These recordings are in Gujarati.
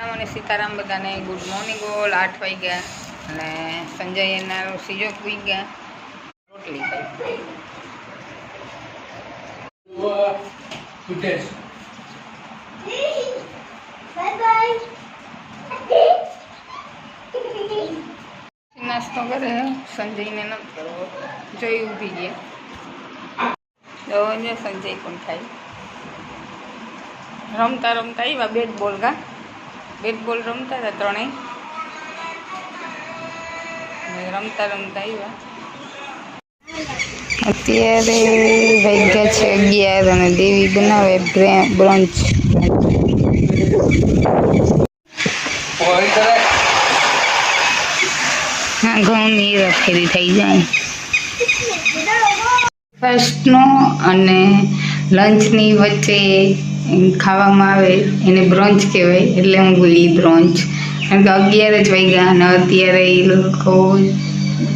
અને સીતારામ બધાને ગુડ મોર્નિંગ ઓલ 8 વાગ્યા અને સંજય એના સીજો પૂઈ ગયા રોટલી ખાઈ નાસ્તો કરે સંજયને નથી કરવો જોઈ ઊભી ગયા તો સંજય પણ ખાઈ રમતા રમતા આવ્યા બેટ બોલ રમતા હતા ત્રણેય રમતા આવ્યા અત્યારે વાગ્યા છે 11 અને દેવી બનાવે બ્રંચ હા ઘઉંની રખેરી થઈ જાય ફર્સ્ટનો અને લંચની વચ્ચે ખાવામાં આવે એને બ્રંચ કહેવાય એટલે હું બોલી બ્રંચ કારણ કે 11 જ વાગ્યા અને અત્યારે એ લોકો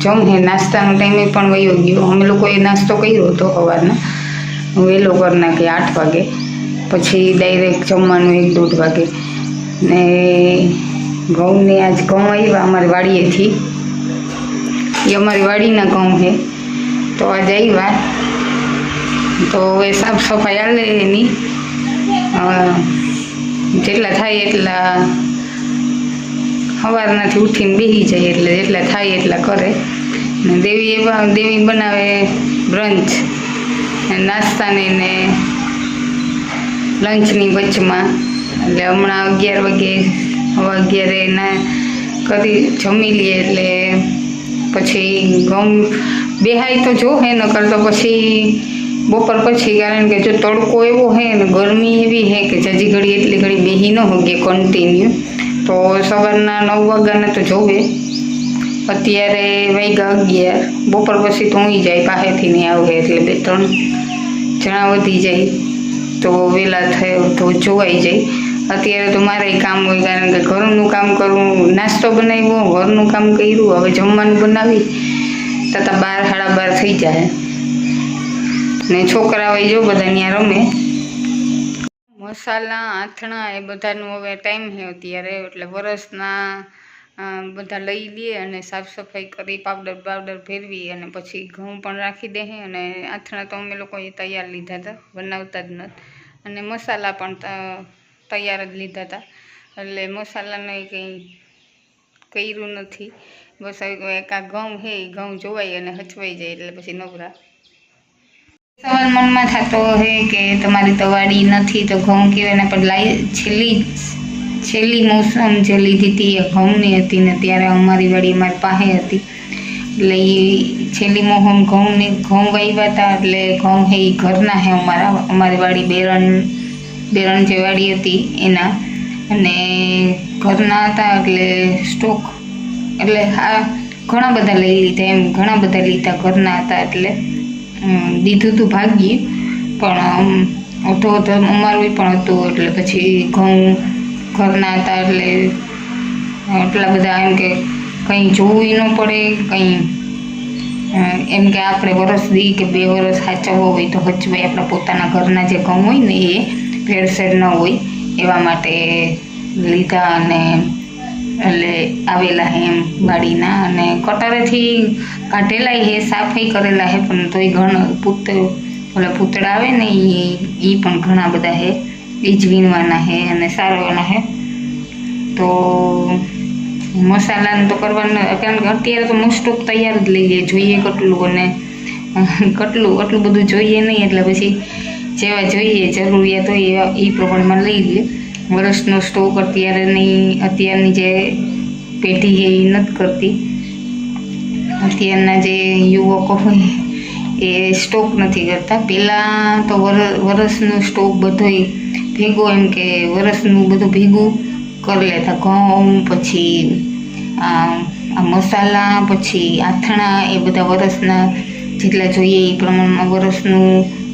જમે નાસ્તાનો ટાઈમે પણ વયો ગયો અમે લોકોએ નાસ્તો કર્યો હતો સવારના વહેલો કરી નાખી 8 વાગે પછી ડાયરેક્ટ જમવાનું 1-1:30 વાગે ને ઘઉંને આજ ઘઉં આવ્યા અમારી વાડીએથી એ અમારી વાડીના ઘઉં છે તો આજ આવ્યા તો હવે સાફ સફાઈ હાલે એની જેટલા થાય એટલા સવારનાથી ઉઠીને બેસી જાય એટલે જેટલા થાય એટલા કરે ને દેવી બનાવે બ્રંચ નાસ્તાને ને લંચની વચમાં એટલે હમણાં 11 વાગે 11 ના કરી જમી લઈએ એટલે પછી ઘઉં બેહાય તો જો હે ન કરતો પછી બપોર પછી કારણ કે જો તડકો એવો હે ને ગરમી એવી હે કે જજી ઘડી એટલી ઘડી બેસી ન હોગે કન્ટિન્યુ તો સવારના 9 વાગ્યાને તો જોવે અત્યારે વાગ્યા 11 બપોર પછી તો ઊંઘી જાય પાસેથી નહીં આવે એટલે 2-3 જણા વધી જાય તો વહેલા થાય તો જોવાઈ જાય અત્યારે તો મારે કામ હોય કારણ કે ઘરનું કામ કરવું નાસ્તો બનાવ્યો ઘરનું કામ કર્યું હવે જમવાનું બનાવી તથા 12-12:30 થઈ જાય ને છોકરા હોય જો બધા ત્યાં રમે મસાલા આથણા એ બધાનું હવે ટાઈમ છે અત્યારે એટલે વરસના બધા લઈ લઈએ અને સાફ સફાઈ કરી પાવડર ફેરવી અને પછી ઘઉં પણ રાખી દે અને આથણા તો અમે લોકોએ તૈયાર લીધા હતા બનાવતા જ નથી અને મસાલા પણ તૈયાર જ લીધા હતા એટલે મસાલાને કંઈ કર્યું નથી બસ એક આ ઘઉં છે એ ઘઉં જોવાય અને હચવાઈ જાય એટલે પછી નવરા સવાલ મનમાં થતો હે કે તમારી તો વાડી નથી તો ઘઉં કહેવાય પણ છેલ્લી મોસમ જે લીધી હતી એ ઘઉંની હતી ને ત્યારે અમારી વાડી અમારી પાસે હતી એટલે એ છેલ્લી મોસમ ઘઉં વાવ્યા હતા એટલે ઘઉં છે એ ઘરના છે અમારી વાડી બેરણ જે વાડી હતી એના અને ઘરના હતા એટલે સ્ટોક એટલે હા ઘણા બધા લઈ લીધા એમ ઘણા બધા લીધા ઘરના હતા એટલે દીધું હતું ભાગ્ય પણ હતો અમારું પણ હતું એટલે પછી ઘઉં ઘરના હતા એટલે એટલા બધા એમ કે કંઈ જોવું ન પડે કંઈ એમ કે આપણે વરસ દી કે 2 વર્ષ સાચવવો હોય તો હચવાય આપણા પોતાના ઘરના જે ઘઉં હોય ને એ ભેળસેળ ન હોય એવા માટે લીધા અને એટલે આવેલા હે એમ વાડીના અને કટરેથી કાઢેલા હે સાફાઈ કરેલા હે પણ તોય ઘણા પૂતળા આવે ને એ પણ ઘણા બધા હે એ જ વીણવાના હે અને સારવાના હે તો મસાલાને તો કરવાનું કારણ કે અત્યારે તો મોસ્ટ ઓફ તૈયાર જ લઈ લઈએ જોઈએ કેટલું અને આટલું બધું જોઈએ નહીં એટલે પછી જેવા જોઈએ જરૂરિયાત હોય એ પ્રમાણમાં લઈ લઈએ વર્ષનો સ્ટોક અત્યારની જે પેઢી છે એ નથી કરતી અત્યારના જે યુવકો હોય એ સ્ટોક નથી કરતા પહેલાં તો વરસનો સ્ટોક બધોય ભેગો એમ કે વરસનું બધું ભેગું કરી લેતા ઘઉં પછી આ મસાલા પછી આથણા એ બધા વરસના જેટલા જોઈએ એ પ્રમાણમાં વરસનું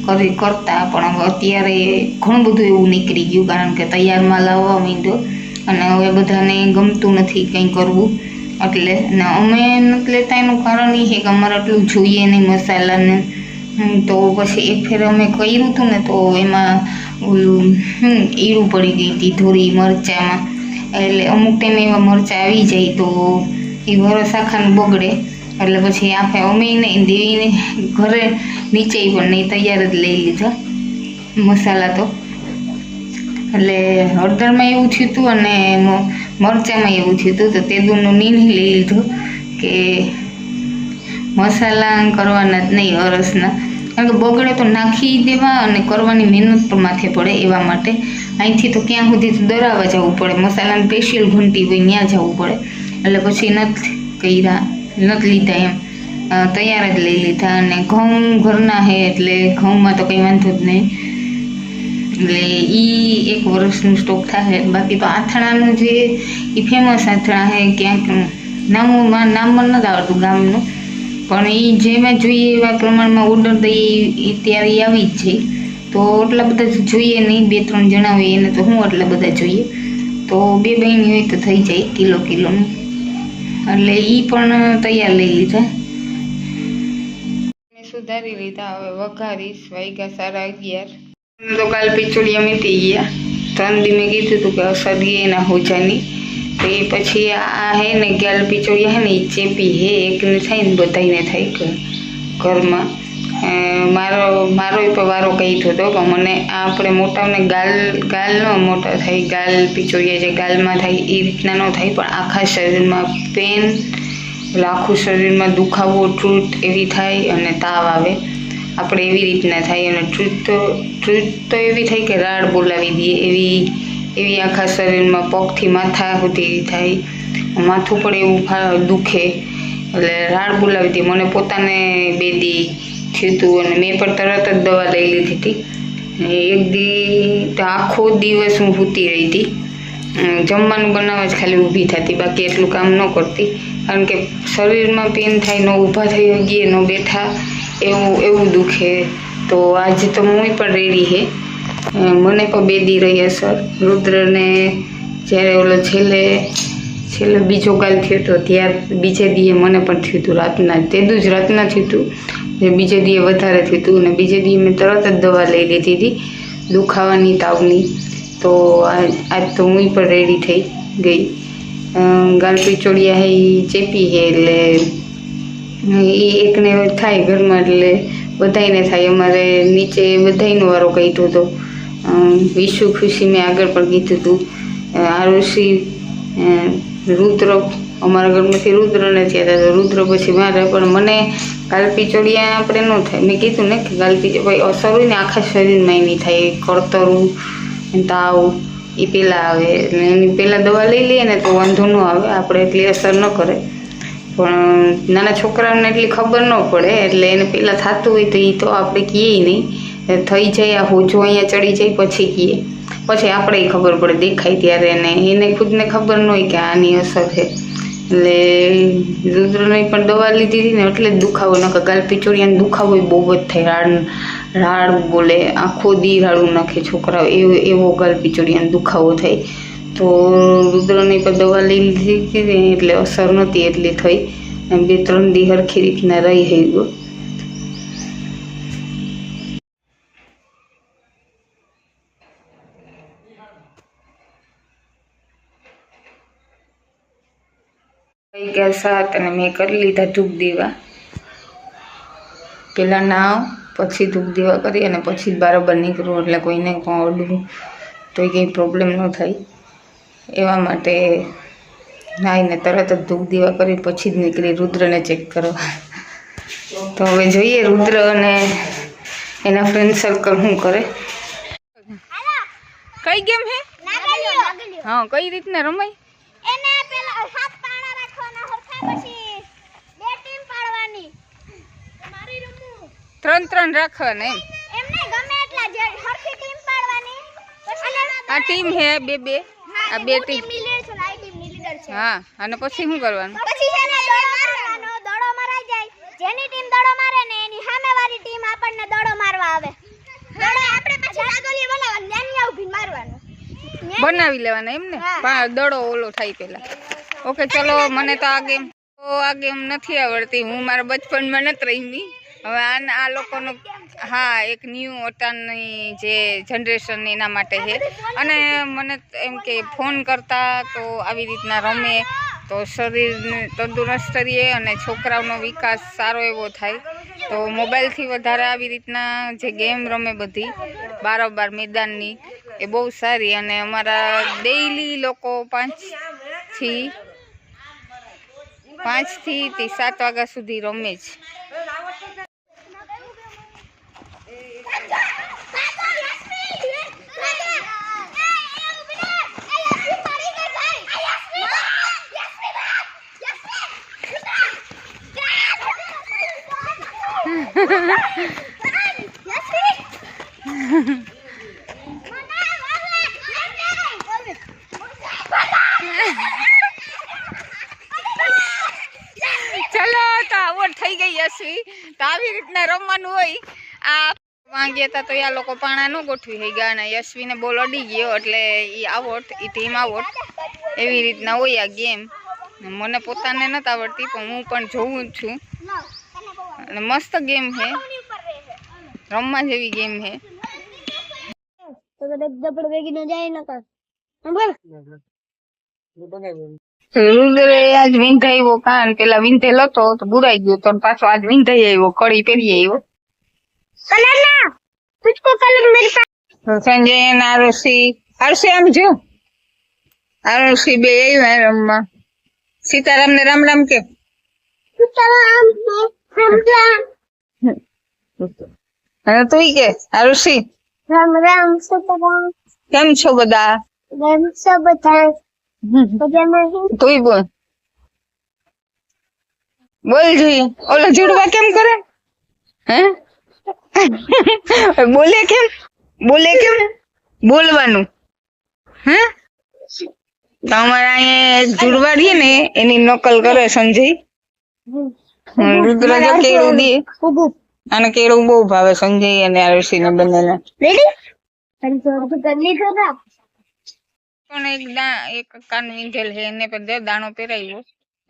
કરતા પણ હવે અત્યારે ઘણું બધું એવું નીકળી ગયું કારણ કે તૈયાર માલ આવવા માંડ્યો અને હવે બધાને ગમતું નથી કંઈ કરવું એટલે ને અમે નથી લેતા એનું કારણ એ છે કે અમારે આટલું જોઈએ નહીં મસાલાને તો પછી એક ફેર અમે કર્યું હતું ને તો એમાં ઓલું ઈળું પડી ગઈ હતી ધોરી મરચામાં એટલે અમુક ટાઈમે એવા મરચાં આવી જાય તો એ વરસ આખાનું બગડે, એટલે પછી આપણે અમે નહીં દેવીને ઘરે નીચે પણ નહીં તૈયાર જ લઈ લીધા મસાલા તો. એટલે હળદરમાં એવું થયું હતું અને મરચાંમાં એવું થયું હતું, તો તેદુનો નિર્ણય લઈ લીધો કે મસાલા કરવાના જ નહીં અરસના, કારણ કે બગડે તો નાખી દેવા અને કરવાની મહેનત પણ માથે પડે. એવા માટે અહીંથી તો ક્યાં સુધી તો દરાવા જવું પડે, મસાલાની સ્પેશિયલ ઘંટી હોય ત્યાં જવું પડે. એટલે પછી નથી કર્યા, નથી લીધા એમ, તૈયાર જ લઈ લીધા. અને ઘઉં ઘરના છે એટલે ઘઉંમાં તો કંઈ વાંધો જ નહીં, એટલે એ 1 વર્ષનું સ્ટોક થાય. બાકી તો આથણાનું જે એ ફેમસ આથણા છે, ક્યાંક નામ પણ નથી આવડતું ગામનું, પણ એ જેમાં જોઈએ એવા પ્રમાણમાં ઓર્ડર દઈએ ત્યારે આવી જ જાય. તો એટલા બધા જોઈએ નહીં, 2-3 જણા હોય એને તો હું એટલા બધા જોઈએ, તો 2 બહેની હોય તો થઈ જાય કિલોનું. એટલે એ પણ તૈયાર લઈ લીધા, સુધારી લીધા. હવે વઘારીશ. વાગ્યા 11:30 તો કાલ પીચોડિયા મીતી ગયા. 3 દી મેં કીધું હતું કે અસર ગઈ એના હોજાની, તો એ પછી આ હે ને ગાલ પીચોડિયા હે ને એ ચેપી હે, એકને થાય ને બધાને થાય ઘરમાં. મારો પણ વારો કહીતો હતો કે મને આપણે મોટાને ગાલ ન મોટા થાય, ગાલ પીચોડિયા જે ગાલમાં થાય એ રીતના ન થાય, પણ આખા શરીરમાં પેન, એટલે આખું શરીરમાં દુખાવો, ટ્રૂટ એવી થાય અને તાવ આવે, આપણે એવી રીતના થાય. અને ટ્રૂટ તો એવી થાય કે રાડ બોલાવી દઈએ એવી આખા શરીરમાં પગથી માથા સુધી થાય, માથું પણ એવું દુખે, એટલે રાડ બોલાવી દઈએ. મને પોતાને 2 દી થયું હતું અને મેં પણ તરત જ દવા લઈ લીધી હતી. 1 દી તો આખો દિવસ હું સૂતી રહી હતી, જમવાનું બનાવવા જ ખાલી ઊભી થતી, બાકી એટલું કામ ન કરતી, કારણ કે શરીરમાં પેન થાય, ન ઊભા થઈ ગઈએ, ન બેઠા, એવું દુખે. તો આજે તો હું પણ રેડી હે, મને પણ 2 દી રહી અસર. રુદ્રને જ્યારે ઓલો છેલ્લે બીજો કાલ થયો હતો ત્યારે બીજે દીએ મને પણ થયું હતું રાતના, તેદું જ રાતના થયું હતું, જે બીજે દીએ વધારે થયું હતું. અને બીજે દીએ મેં તરત જ દવા લઈ લીધી હતી દુખાવાની, તાવની. તો આજ તો હું પણ રેડી થઈ ગઈ. ગાલ પીચોડિયા હે એ ચેપી હે, એટલે એ એકને થાય ઘરમાં એટલે બધાને થાય. અમારે નીચે બધાનો વારો કાઢ્યો હતો. વિશુ ખુશી મેં આગળ પણ કીધું હતું, આરુષિ, રુદ્ર, અમારા ઘરમાંથી રુદ્રને થયા હતા, તો રુદ્ર પછી મારે. પણ મને ગાલપીચોડિયા આપણે ન થાય, મેં કીધું ને કે ગાલપીચોડિયા ભાઈ અસર હોય ને આખા શરીરમાં એની થાય, કરતરું, તાવ એ પહેલાં આવે, એટલે એની પહેલાં દવા લઈ લઈએ ને તો વાંધો ન આવે, આપણે એટલી અસર ન કરે. પણ નાના છોકરાઓને એટલી ખબર ન પડે, એટલે એને પહેલાં થતું હોય તો એ તો આપણે કહીએ નહીં, થઈ જાય આ હોજો અહીંયા ચડી જાય પછી કહીએ, પછી આપણે ખબર પડે દેખાય ત્યારે, એને ખુદને ખબર ન હોય કે આની અસર છે. એટલે રુદ્રની પણ દવા લીધી હતી ને એટલે જ દુખાવો, ન કે ગાલપીચોડિયાને દુખાવો બહુ જ થાય, રાડ બોલે, આખો દી રાડું નાખે છોકરાઓ, એવો ગાલપીચોડિયાને દુખાવો થાય. તો રુદ્રની પણ દવા લઈ લીધી હતી એટલે અસર નહોતી એટલી થઈ, 2-3 દી સરખી રીતના રહી થઈ ગયો. વાગ્યા 7 અને મેં કરી લીધા ધૂપ દીવા. પહેલાં નાવ, પછી ધૂપ દીવા કરી અને પછી જ બરાબર નીકળવું, એટલે કોઈને પણ અડવું તો કંઈ પ્રોબ્લેમ ન થાય. એવા માટે નાહીને તરત જ ધૂપ દીવા કરી પછી જ નીકળી રુદ્રને ચેક કરવા. તો હવે જોઈએ રુદ્ર અને એના ફ્રેન્ડ સર્કલ શું કરે. કઈ ગેમ હે? હા, કઈ રીતના રમાય? એને પેલા 7 પાણા રાખવાના હરખા, પછી 2 ટીમ પાડવાની. મારી રમવું 3-3 રાખવાના એમ નહીં, ગમે એટલા જે હરખી ટીમ પાડવાની. પછી આ ટીમ હે 2-2, આ 2 ટીમ લીડર છે, આ ટીમ ની લીડર છે. હા, અને પછી શું કરવાનું? પછી છે ને દડો મારવાનો, દડો મરાઈ જાય, જેની ટીમ દડો મારે ને એની સામેવાળી ટીમ આપણને દડો મારવા આવે. દડો આપણે પછી આગળની બનાવવાનું, નાની ઊભી મારવાનું, બનાવી લેવાના એમ ને, દડો ઓલો થાય પેલા. ઓકે ચલો, મને તો આ ગેમ નથી આવડતી, હું મારા બચપનમાં નથી રમી, હવે આ લોકોનું હા એક ન્યૂ અટાણની જે જનરેશન એના માટે છે. અને મને એમ કે ફોન કરતા તો આવી રીતના રમે તો શરીરને તંદુરસ્ત રહે અને છોકરાઓનો વિકાસ સારો એવો થાય. તો મોબાઈલથી વધારે આવી રીતના જે ગેમ રમે બધી બારોબાર મેદાનની એ બહુ સારી. અને અમારા ડેઈલી લોકો 5 થી 7 વાગ્યા સુધી રમે છે. ચલો તો આવડ થઈ ગઈ યશવી. તો આવી રીતના રમવાનું હોય. આ વાંગ્યા હતા તો આ લોકો પાણા ન ગોઠવી થઈ ગયા અને યશવીને બોલ અડી ગયો એટલે એ આવટ એ ટીમ આવટ. એવી રીતના હોય આ ગેમ. મને પોતાને નથી આવડતી પણ હું પણ જોઉં જ છું. અને મસ્ત ગેમ છે, રમવા જેવી ગેમ છે. રુદ્રે આજ વિંધાઈ આવ્યો કાન પેલા વિંધેલ હતો તો બુરાઈ ગયો તો પાછો આજ વિંધાઈ આવ્યો કડી પહેરી આવ્યો. સંજય અને આરુષી આમ જો આરુષી બે આવ્યા રમવા. સીતારામ ને રામ રામ કે અને તું કે આરુષી રામ રામ સીતારામ. કેમ છો બધા? તું બોલ બોલ જોઈએ. ઓલો જોડવા કેમ કરે હે? બોલે કેમ બોલવાનું હે? તો અમારે અહીંયા જુડવા રહીએ ને એની નકલ કરે સંજય. રુદ્ર જો કેળું દે અને કેળું બહુ ભાવે સંજય અને આરુષી ને બંનેને. પણ એક કાન વિંધેલ છે એને પર દાણો પહેરાવ્યો.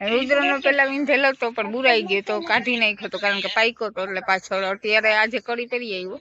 રુદ્ર નો પેલા વિંધેલ હતો પણ બુરાઈ ગયો તો કાઢી નાખ્યો હતો કારણ કે પાઈકો હતો એટલે પાછળ અત્યારે આજે કડી પહેરી આવ્યો.